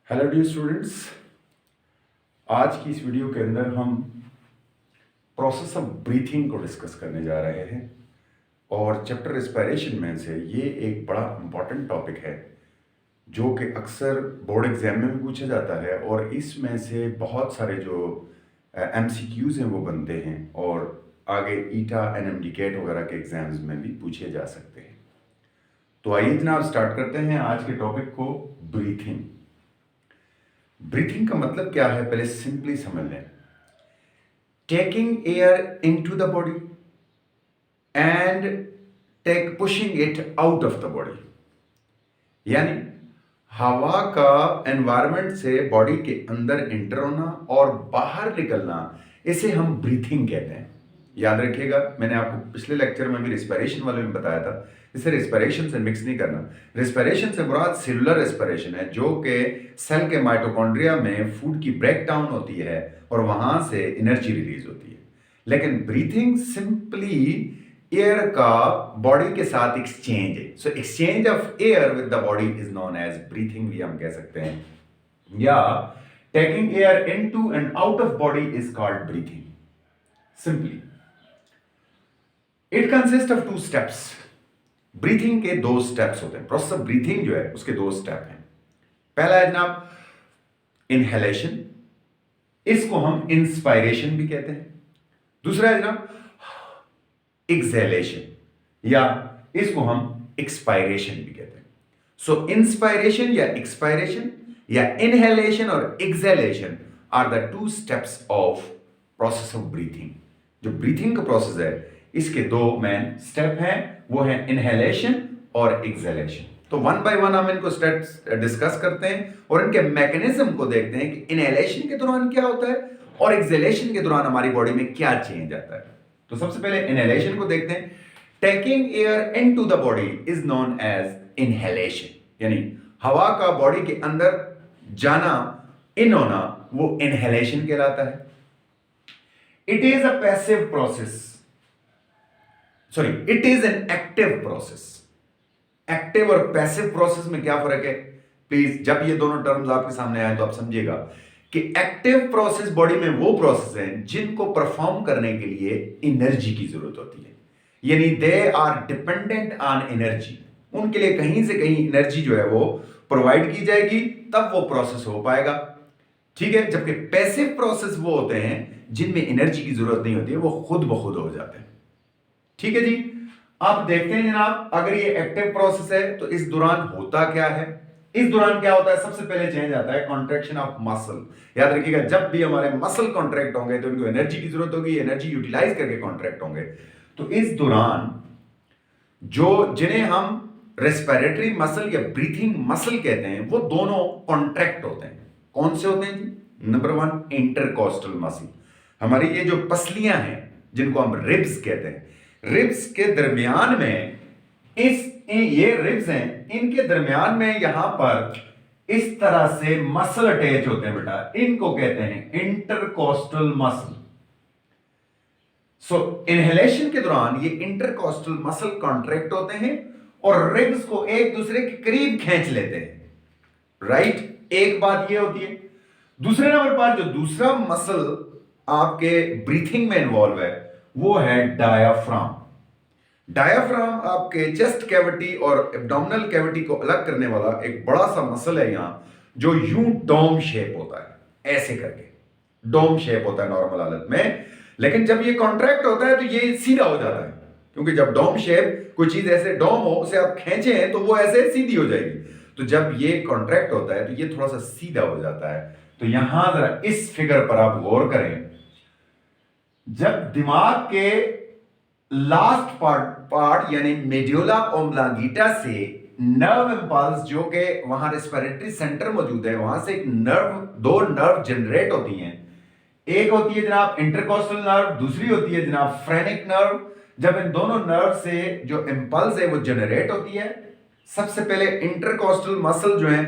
Hello dear students. आज की इस वीडियो के अंदर हम प्रोसेस ऑफ ब्रीथिंग को डिस्कस करने जा रहे हैं और चैप्टर रेस्पिरेशन में से ये एक बड़ा इंपॉर्टेंट टॉपिक है जो कि अक्सर बोर्ड एग्जाम में भी पूछा जाता है और इसमें से बहुत सारे जो एमसीक्यूज हैं वो बनते हैं और आगे ईटा एनएमडी कैट वगैरह के एग्जाम्स में भी पूछे जा सकते हैं। तो आइए जनाब स्टार्ट करते हैं आज के टॉपिक को। ब्रीथिंग ब्रीथिंग का मतलब क्या है पहले सिंपली समझ लें। Taking air into the body and take pushing it out of the body, यानी हवा का एनवायरनमेंट से बॉडी के अंदर इंटर होना और बाहर निकलना, इसे हम ब्रीथिंग कहते हैं। याद रखिएगा, मैंने आपको पिछले लेक्चर में भी रिस्पिरेशन वाले में बताया था, इसे रिस्पिरेशन से मिक्स नहीं करना। रिस्पिरेशन से मुराद सेलुलर रिस्पिरेशन है जो कि सेल के माइटोकॉन्ड्रिया में फूड की ब्रेक डाउन होती है और वहां से एनर्जी रिलीज होती है। लेकिन ब्रीथिंग सिंपली एयर का बॉडी के साथ एक्सचेंज है। So exchange of air with the body is known as breathing भी हम कह सकते हैं, या taking air into and out of body is called breathing simply. It consist of 2 steps. Breathing के 2 स्टेप्स होते हैं। प्रोसेस ऑफ ब्रीथिंग जो है उसके 2 स्टेप हैं। पहला है जनाब इनहेलेशन, इसको हम इंस्पायरेशन भी कहते हैं। दूसरा है जनाब एक्सहेलेशन, या इसको हम एक्सपायरेशन भी कहते हैं। सो इंस्पायरेशन या एक्सपायरेशन या इनहेलेशन और exhalation are the 2 steps of process of breathing. जो ब्रीथिंग का प्रोसेस है इसके 2 मेन स्टेप हैं, वो है इनहेलेशन और एक्सहेलेशन। तो वन बाय वन हम इनको स्टेप्स डिस्कस करते हैं और इनके मैकेनिज्म को देखते हैं कि इनहेलेशन के दौरान क्या होता है और एक्सहेलेशन के दौरान हमारी बॉडी में क्या चेंज आता है। तो सबसे पहले इनहेलेशन को देखते हैं। Taking air into the body is known as inhalation, यानी हवा का बॉडी के अंदर जाना, इन होना, वो इनहेलेशन कहलाता है। It is a passive process, sorry it is an active process. Active और पैसिव प्रोसेस में क्या फर्क है, प्लीज जब ये दोनों टर्म्स आपके सामने आए तो आप समझिएगा कि एक्टिव प्रोसेस बॉडी में वो प्रोसेस हैं जिनको परफॉर्म करने के लिए एनर्जी की जरूरत होती है, यानी they are dependent on energy. उनके लिए कहीं से कहीं एनर्जी जो है वो प्रोवाइड की जाएगी, तब वो प्रोसेस हो पाएगा। ठीक है, जबकि पैसिव प्रोसेस वो होते हैं जिनमें एनर्जी की जरूरत नहीं होती है, वो खुद ब खुद हो जाते हैं। ठीक है जी, आप देखते हैं जनाब, अगर ये एक्टिव प्रोसेस है तो इस दौरान होता क्या है। इस दौरान क्या होता है, सबसे पहले चेंज आता है कॉन्ट्रैक्शन ऑफ मसल। याद रखिएगा, जब भी हमारे मसल कॉन्ट्रैक्ट होंगे तो इनको एनर्जी की जरूरत होगी, एनर्जी यूटिलाइज करके कॉन्ट्रैक्ट होंगे। तो इस दौरान जो जिन्हें हम रेस्पिरेटरी मसल या ब्रीथिंग मसल कहते हैं, वो दोनों कॉन्ट्रैक्ट होते हैं। कौन से होते हैं जी? नंबर 1 इंटरकॉस्टल मसल, हमारी ये जो पसलियां हैं जिनको हम रिब्स कहते हैं, रिब्स के दरमियान में ये रिब्स हैं, इनके दरमियान में यहां पर इस तरह से मसल अटैच होते हैं बेटा, इनको कहते हैं इंटरकॉस्टल मसल। सो इनहेलेशन के दौरान ये इंटरकॉस्टल मसल कॉन्ट्रैक्ट होते हैं और रिब्स को एक दूसरे के करीब खींच लेते हैं। राइट, एक बात ये होती है। दूसरे नंबर पर जो दूसरा मसल आपके ब्रीथिंग में इन्वॉल्व है वो है डायाफ्राम। डायाफ्राम आपके चेस्ट कैविटी और एब्डोमिनल कैविटी को अलग करने वाला एक बड़ा सा मसल है यहां, जो यूं डोम शेप होता है, ऐसे करके डोम शेप होता है नॉर्मल हालत में। लेकिन जब ये कॉन्ट्रैक्ट होता है तो ये सीधा हो जाता है, क्योंकि जब डोम शेप कोई चीज ऐसे डोम हो, उसे आप खींचे तो वो ऐसे सीधी हो जाएगी। तो जब ये कॉन्ट्रैक्ट होता है तो ये थोड़ा सा सीधा हो जाता है। तो यहां जरा इस फिगर पर आप गौर करें। जब दिमाग के लास्ट पार्ट यानी मेड्यूला ओब्लांगेटा से नर्व इंपल्स, जो कि वहां रेस्पिरेटरी सेंटर मौजूद है, वहां से एक दो नर्व जनरेट होती हैं। एक होती है जनाब इंटरकॉस्टल नर्व, दूसरी होती है जनाब फ्रेनिक नर्व। जब इन दोनों नर्व से जो इंपल्स है वो जनरेट होती है, सबसे पहले इंटरकॉस्टल मसल जो है,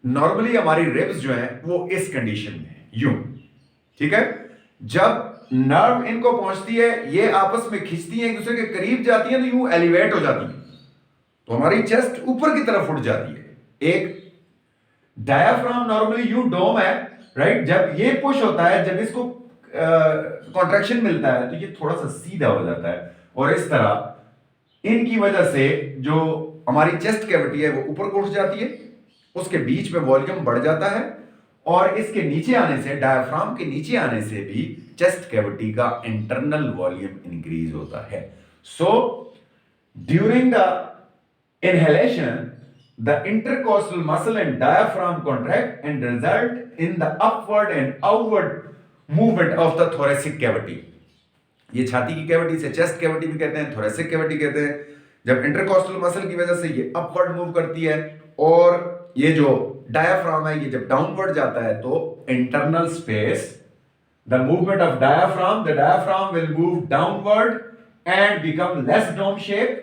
नॉर्मली हमारी रिब्स जो है वो इस कंडीशन में है, यूं। ठीक है, जब नर्व इनको पहुंचती है, ये आपस में खींचती हैं, एक दूसरे के करीब जाती हैं, तो यूं एलिवेट हो जाती है, तो हमारी चेस्ट ऊपर की तरफ उठ जाती है। एक डायाफ्राम नॉर्मली यू डोम है, राइट? जब ये पुश होता है, जब इसको कॉन्ट्रैक्शन मिलता है तो ये थोड़ा सा सीधा हो जाता है, और इस तरह इनकी वजह से जो हमारी चेस्ट कैविटी है वो ऊपर को उठ जाती है, उसके बीच में वॉल्यूम बढ़ जाता है, और इसके नीचे आने से, डायफ्राम के नीचे आने से भी चेस्ट कैविटी का इंटरनल वॉल्यूम इंक्रीज होता है। So during the inhalation, the intercostal muscle and diaphragm contract and result in the upward and outward movement of the thoracic cavity. ये छाती की कैविटी से चेस्ट कैविटी भी कहते हैं, थोरेसिक कैविटी कहते हैं। जब इंटरकॉस्टल मसल की वजह से ये अपवर्ड मूव करती है, और ये जो डायाफ्राम है ये जब डाउनवर्ड जाता है तो internal space, the movement of diaphragm, the diaphragm will move downward and become less dome shape,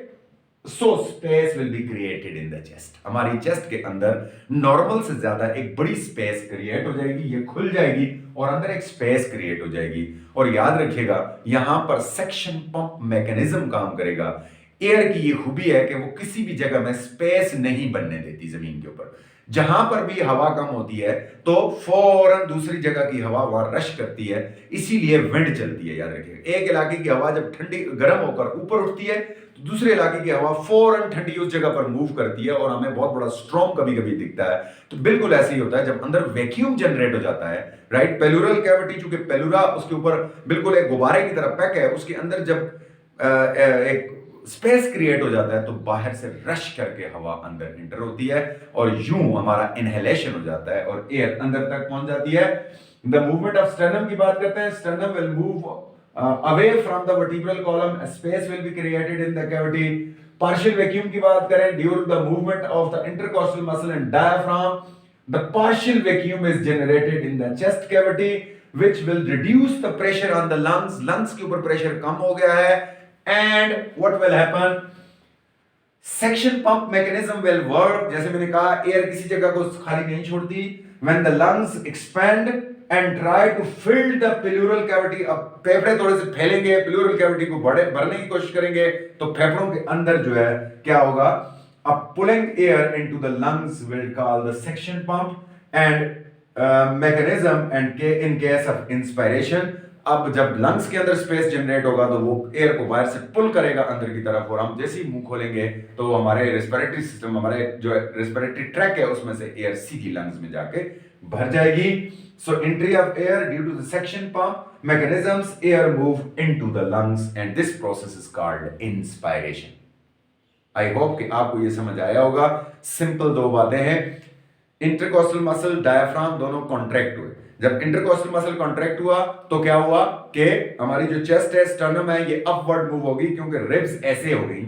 so space will be created in the chest. हमारी चेस्ट के अंदर नॉर्मल से ज्यादा एक बड़ी स्पेस क्रिएट हो जाएगी, ये खुल जाएगी और अंदर एक स्पेस क्रिएट हो जाएगी। और याद रखिएगा यहां पर सेक्शन पंप मैकेनिज्म काम करेगा। एयर की ये खूबी है कि वो किसी भी जगह में स्पेस नहीं बनने देती जमीन के ऊपर। जहां पर भी हवा कम होती है तो फौरन दूसरी जगह की हवा वहां रश करती है, इसीलिए विंड चलती है। याद रखिएगा, एक इलाके की हवा जब ठंडी गर्म होकर ऊपर उठती है तो दूसरे इलाके की हवा फौरन ठंडी उस जगह पर मूव करती है, और हमें बहुत बड़ा स्ट्रॉन्ग कभी कभी दिखता है। तो बिल्कुल ऐसे ही होता है जब अंदर वैक्यूम जनरेट हो जाता है, राइट? पेलुरल कैविटी, चूंकि पेलुरा उसके ऊपर बिल्कुल एक गुब्बारे की तरह पैक है, उसके अंदर जब एक स्पेस क्रिएट हो जाता है तो बाहर से रश करके हवा अंदर इंटर होती है, और यूं हमारा इनहेलेशन हो जाता है और एयर अंदर तक पहुंच जाती है। द मूवमेंट ऑफ स्टर्नम की बात करते हैं। Sternum will move away from the vertebral column, space will be created in the cavity. Partial vacuum की बात करें, during the movement of the intercostal muscle and diaphragm, the partial vacuum is generated in the chest cavity which will reduce the pressure on the lungs। lungs के ऊपर pressure कम हो गया है, and what will happen, section pump mechanism will work। जैसे मैंने कहा air किसी जगह को खाली नहीं छोड़ती। when the lungs expand and try to fill the pleural cavity, अब फेफड़े थोड़े से फैलेंगे, प्लूरल कैविटी को भरने की कोशिश करेंगे, तो फेफड़ों के अंदर जो है क्या होगा, अब pulling air into the lungs will call the section pump and mechanism, and in case of inspiration, अब जब लंग्स के अंदर स्पेस जनरेट होगा तो वो एयर को बाहर से पुल करेगा अंदर की तरफ, और हम जैसे ही मुंह खोलेंगे तो हमारे रेस्पिरेटरी सिस्टम, हमारे जो रेस्पिरेटरी ट्रैक है उसमें से एयर सीधी लंग्स में जाके भर जाएगी। So entry of air due to the section pump mechanisms, air move into the lungs and this process is called inspiration. I hope कि आपको ये समझ आया होगा। सिंपल दो बातें हैं, इंटरकॉस्टल मसल, डायफ्राम दोनों कॉन्ट्रैक्ट हुए। जब इंटरकॉस्टल मसल कॉन्ट्रैक्ट हुआ तो क्या हुआ कि हमारी जो चेस्ट है, स्टर्नम है, ये अपवर्ड मूव होगी, क्योंकि रिब्स ऐसे हो गई,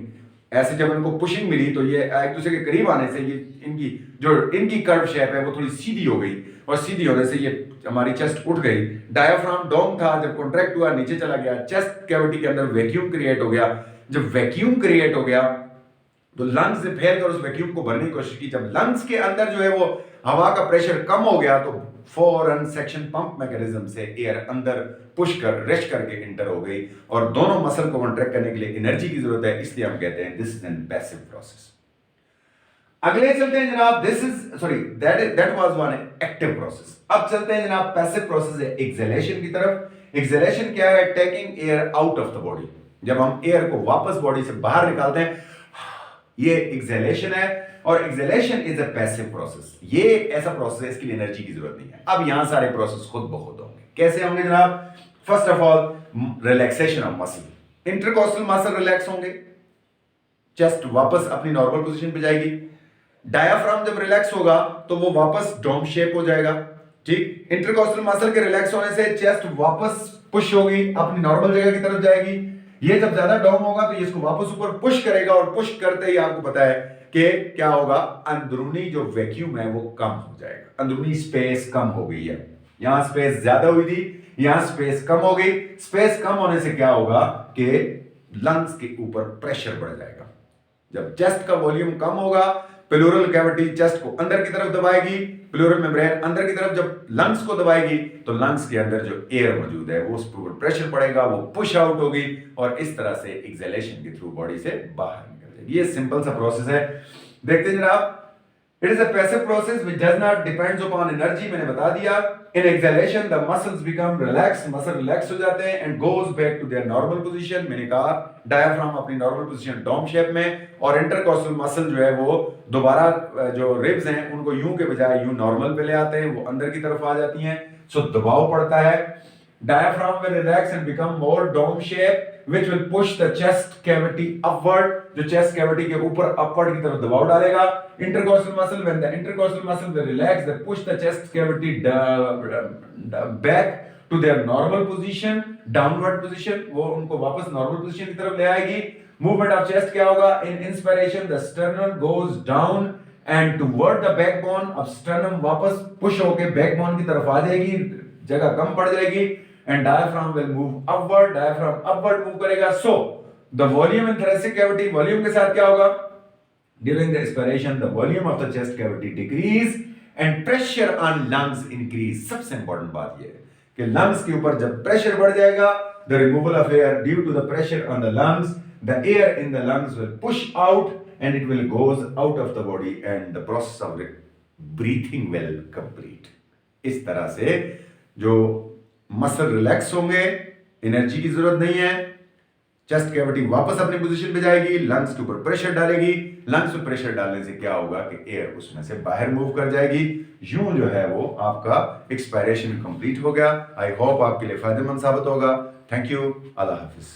ऐसे जब इनको पुशिंग मिली तो ये एक दूसरे के करीब आने से ये इनकी कर्व शेप है वो थोड़ी सीधी हो गई, और सीधी होने से ये हमारी चेस्ट उठ गई। डायफ्राम डोम था, जब कॉन्ट्रैक्ट हुआ नीचे चला गया, चेस्ट कैविटी के अंदर वैक्यूम क्रिएट हो गया। जब वैक्यूम क्रिएट हो गया तो लंग्स ने फैल कर उस वैक्यूम को भरने की कोशिश की। जब लंग्स के अंदर जो है वो हवा का प्रेशर कम हो गया तो फौरन सेक्शन पंप मैकेनिज्म से एयर अंदर पुश कर रश करके इंटर हो गई, और दोनों मसल को कॉन्ट्रैक्ट करने के लिए एनर्जी की जरूरत है, इसलिए हम कहते हैं this is an passive process. अगले चलते हैं जनाब, that was one active process. अब चलते हैं जनाब पैसिव प्रोसेस है एक्सहेलेशन की तरफ। एक्सहेलेशन क्या है? Taking air out of the body. जब हम एयर को वापस बॉडी से बाहर निकालते हैं, ये एक्सहेलेशन है, और exhalation is a passive process. ये ऐसा प्रोसेस है इसके लिए एनर्जी की जरूरत नहीं है। अब यहां सारे प्रोसेस खुद ब खुद होंगे। कैसे होंगे जनाब? First of all relaxation of muscle, intercostal muscle relax होंगे, चेस्ट वापस अपनी नॉर्मल पोजीशन पे जाएगी। डायाफ्राम जब रिलैक्स होगा तो वो वापस डोम शेप हो जाएगा, ठीक। इंटरकॉस्टल मसल के रिलैक्स होने से चेस्ट वापस पुश होगी, अपनी नॉर्मल जगह की तरफ जाएगी। ये जब ज्यादा डाउन होगा तो ये इसको वापस ऊपर पुश करेगा, और पुश करते ही आपको पता है कि क्या होगा, अंदरूनी जो वैक्यूम है वो कम हो जाएगा, अंदरूनी स्पेस कम हो गई है। यहां स्पेस ज्यादा हुई थी, यहां स्पेस कम हो गई। स्पेस कम होने से क्या होगा कि लंग्स के ऊपर प्रेशर बढ़ जाएगा। जब चेस्ट का वॉल्यूम कम होगा, प्लूरल कैविटी चेस्ट को अंदर की तरफ दबाएगी, प्लूरल मेम्ब्रेन अंदर की तरफ जब लंग्स को दबाएगी तो लंग्स के अंदर जो एयर मौजूद है वो उस पर प्रेशर पड़ेगा, वो पुश आउट होगी, और इस तरह से एक्सहेलेशन के थ्रू बॉडी से बाहर निकल जाएगी। ये सिंपल सा प्रोसेस है। देखते हैं जनाब, It is a passive process which does not depends upon energy, मैंने बता दिया. In exhalation the muscles become relaxed, muscle relax हो जाते हैं and goes back to their normal position. मैंने कहा diaphragm अपनी normal position dome shape में, और intercostal muscle जो है वो दोबारा जो ribs हैं उनको यूं के बजाय यूं normal पे ले आते हैं, वो अंदर की तरफ आ जाती हैं. So दबाव पड़ता है. Diaphragm will relax and become more dome shape, which will push the chest cavity upward. जो chest cavity के ऊपर upward की तरफ दबाव डालेगा. Intercostal muscle, when the intercostal muscle will relax, they push the chest cavity back to their normal position, downward position. वो उनको वापस normal position की तरफ ले आएगी. Movement of chest क्या होगा? In inspiration, the sternum goes down and toward the backbone. अब sternum वापस push होके backbone की तरफ आ जाएगी, जगह कम पड़ जाएगी. And diaphragm will move upward, diaphragm upward move करेगा. So the volume in thoracic cavity, volume के साथ क्या होगा? During the expiration, the volume of the chest cavity decrease and pressure on lungs increase. सबसे important बात ये है कि lungs के ऊपर जब pressure बढ़ जाएगा, the removal of air due to the pressure on the lungs, the air in the lungs will push out and it will goes out of the body and the process of breathing will complete. इस तरह से जो muscle relax होंगे, energy की जरूरत नहीं है, chest cavity वापस अपनी पोजीशन पे जाएगी, लंग्स के ऊपर प्रेशर डालेगी. लंग्स पे प्रेशर डालने से क्या होगा कि एयर उसमें से बाहर मूव कर जाएगी. यूं जो है वो आपका एक्सपायरेशन कंप्लीट हो गया. आई होप आपके लिए फायदेमंद साबित होगा. Thank you. Allah Hafiz.